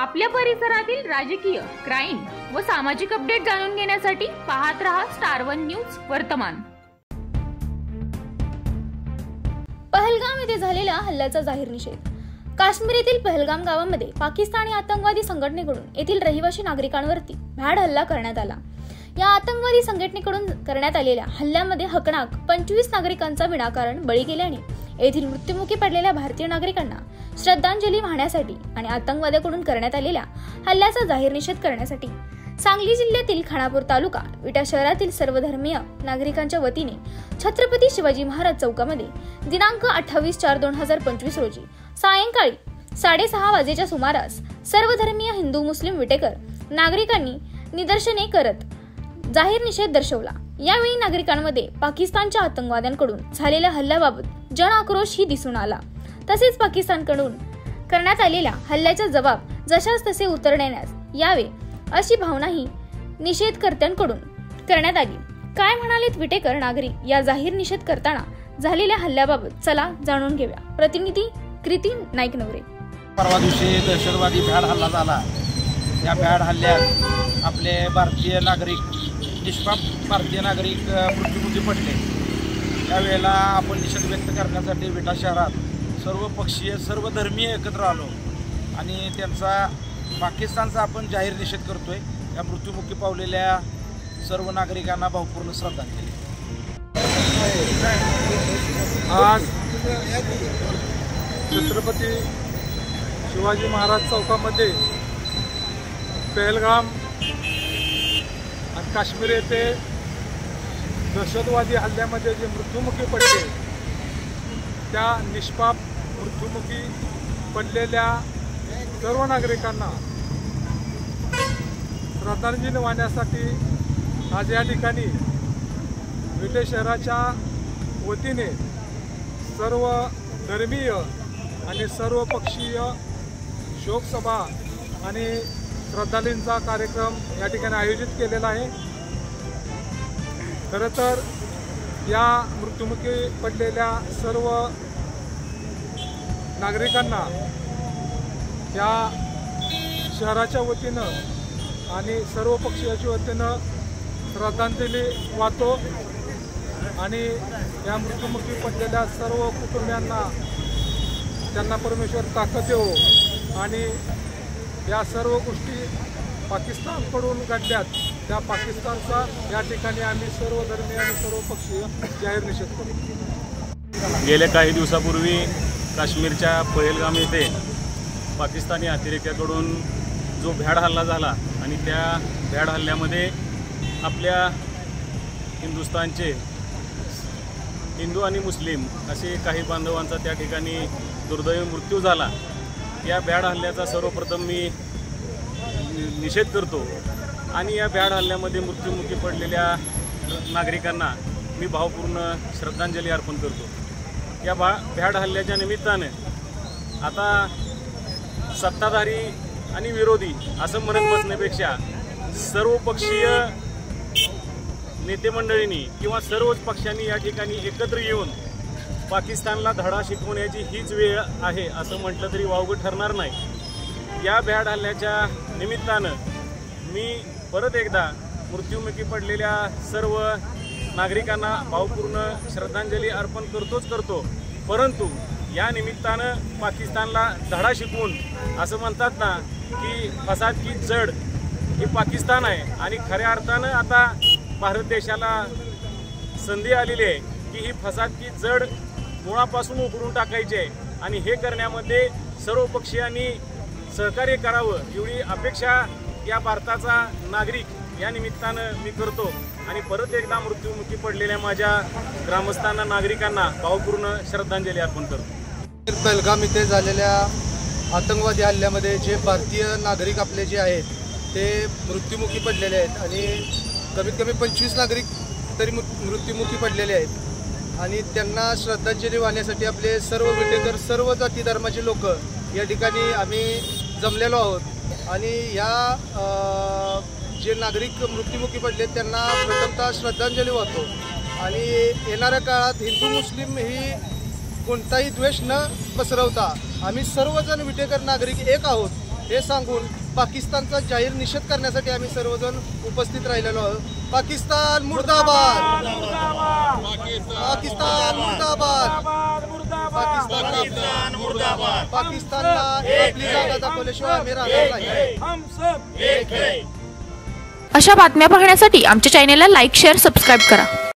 आपल्या परिसरातील राजकीय, क्राईम व सामाजिक अपडेट जाणून घेण्यासाठी पाहत रहा स्टार वन न्यूज वर्तमान। पहलगाम येथे झालेल्या हल्ल्याचा जाहीर निषेध। काश्मीरातील पहलगाम गावामध्ये पाकिस्तानी आतंकवादी संघटनेकडून येथील रहिवासी नागरिकांवरती भ्याड हल्ला करण्यात आला। या आतंकवादी संघटनेकडून करण्यात आलेल्या हल्ल्यामध्ये हकनाक 25 नागरिकांचा विनाकारण बळी गेल्याने येथील मृत्युमुखी पडलेल्या भारतीय नागरिकांना श्रद्धांजली वाहण्यासाठी आणि आतंकवाद्यांकडून करण्यात आलेल्या हल्ल्याचा जाहीर निषेध करण्यासाठी सांगली जिल्ह्यातील खानापूर तालुका विटा शहरातील सर्वधर्मीय नागरिकांच्या वतीने छत्रपती शिवाजी महाराज चौकामध्ये दिनांक 28/4/2025 रोजी सायंकाळी 6:30 वाजेच्या सुमारास सर्वधर्मीय हिंदू मुस्लिम विटेकर नागरिकांनी निदर्शने करत जाहीर निषेध दर्शवला। यावेळी नागरिकांमध्ये पाकिस्तानच्या आतंकवाद्यांकडून झालेल्या हल्ल्याबाबत जन आक्रोश ही दिसून आला। तसेच पाकिस्तानकडून करण्यात आलेल्या हल्ल्याचा जबाब जशास तसे उत्तर देण्यास यावे अशी भावनाही निषेधकर्त्यांकडून करण्यात आली। काय म्हणालेत विटेकर नागरिक या जाहीर निषेध करताना झालेल्या हल्ल्याबाबत चला जाणून घेऊया। प्रतिनिधी कृती नाईक नवरे। परवा दिवशी दहशतवादी भ्याड हल्ला झाला। या भ्याड हल्ल्यात आपले भारतीय नागरिक निष्पाप भारतीय नागरिक मृत्युमुखी पडले। त्यावेळेला आपण निषेध व्यक्त करण्यासाठी विटा शहरात सर्व पक्षीय सर्व धर्मीय एकत्र आलो आणि त्यांचा पाकिस्तानचा आपण जाहीर निषेध करतोय। या मृत्युमुखी पावलेल्या सर्व नागरिकांना भावपूर्ण श्रद्धांजली। आज छत्रपती शिवाजी महाराज चौकामध्ये पहलगाम आणि काश्मीर येथे दहशतवादी हल्ल्यामध्ये जे मृत्युमुखी पडले त्या निष्पाप मृत्युमुखी पडलेल्या सर्व नागरिकांना श्रद्धांजली वाहण्यासाठी आज या ठिकाणी विटे शहराच्या वतीने सर्व धर्मीय आणि सर्व पक्षीय शोकसभा आणि श्रद्धांजलीचा कार्यक्रम या ठिकाणी आयोजित केलेला आहे। खरं तर या मृत्युमुखी पडलेल्या सर्व नागरिकांना या शहराच्या वतीनं आणि सर्व पक्षीयाच्या वतीनं श्रद्धांजली वाहतो आणि या मृत्युमुखी पडलेल्या सर्व कुटुंबियांना त्यांना परमेश्वर ताकद देवो आणि या सर्व गोष्टी पाकिस्तानकडून घडल्यात त्या पाकिस्तानचा या ठिकाणी आम्ही सर्व धर्मीय आणि सर्व पक्षीय जाहीर निषेध करू। गेल्या काही दिवसापूर्वी काश्मीरच्या पहलगाम येथे पाकिस्तानी अतिरेक्याकडून जो भ्याड हल्ला झाला आणि त्या भ्याड हल्ल्यामध्ये आपल्या हिंदुस्थानचे हिंदू आणि मुस्लिम असे काही बांधवांचा त्या ठिकाणी दुर्दैवी मृत्यू झाला। या भ्याड हल्ल्याचा सर्वप्रथम मी निषेध करतो आणि या भ्याड हल्ल्यामध्ये मृत्युमुखी पडलेल्या नागरिकांना मी भावपूर्ण श्रद्धांजली अर्पण करतो। या भ्याड हल्ल्याच्या निमित्तानं आता सत्ताधारी आणि विरोधी असं म्हणत बसण्यापेक्षा सर्व पक्षीय नेते मंडळींनी किंवा सर्वच पक्षांनी या ठिकाणी एकत्र येऊन पाकिस्तानला धडा शिकवण्याची हीच वेळ आहे असं म्हटलं तरी वावगं ठरणार नाही। या भ्याड हल्ल्याच्या निमित्तानं मी परत एकदा मृत्युमुखी पडलेल्या सर्व नागरिकांना भावपूर्ण श्रद्धांजली अर्पण करतो। परंतु या निमित्तानं पाकिस्तानला धडा शिकवून असं म्हणतात ना की फसाद की जड ही पाकिस्तान आहे आणि खऱ्या अर्थानं आता भारत देशाला संधी आलेली आहे की ही फसाद की जड मुळापासून उकरून टाकायची आहे आणि हे करण्यामध्ये सर्व पक्षीयांनी सहकार्य करावं एवढी अपेक्षा या भारताचा नागरिक या निमित्तानं मी करतो आणि परत एकदा मृत्युमुखी पडलेल्या माझ्या ग्रामस्थांना नागरिकांना भावपूर्ण श्रद्धांजली अर्पण करतो। पहलगाम येथे झालेल्या आतंकवादी हल्ल्यामध्ये जे भारतीय नागरिक आपले जे आहेत ते मृत्युमुखी पडलेले आहेत आणि कमीत कमी 25 नागरिक तरी मृत्युमुखी पडलेले आहेत आणि त्यांना श्रद्धांजली वाहण्यासाठी आपले सर्व विटेकर सर्व जाती धर्माचे लोक या ठिकाणी आम्ही जमलेलो आहोत आणि या जे नागरिक मृत्युमुखी पडले त्यांना प्रथमतः श्रद्धांजली वाहतो आणि येणाऱ्या काळात हिंदू मुस्लिम ही कोणताही द्वेष न पसरवता आम्ही सर्वजण विटेकर नागरिक एक आहोत हे सांगून पाकिस्तानचा जाहीर निषेध करण्यासाठी आम्ही सर्वजण उपस्थित राहिलेलो आहोत. पाकिस्तान मुर्दाबाद, पाकिस्तान मुर्दाबाद, पाकिस्तानला आपली जागा दाखवल्याशिवाय आम्ही राहणार नाही. अशा बातम्या पाहण्यासाठी आमच्या चॅनेलला लाईक, शेअर, सबस्क्राईब करा.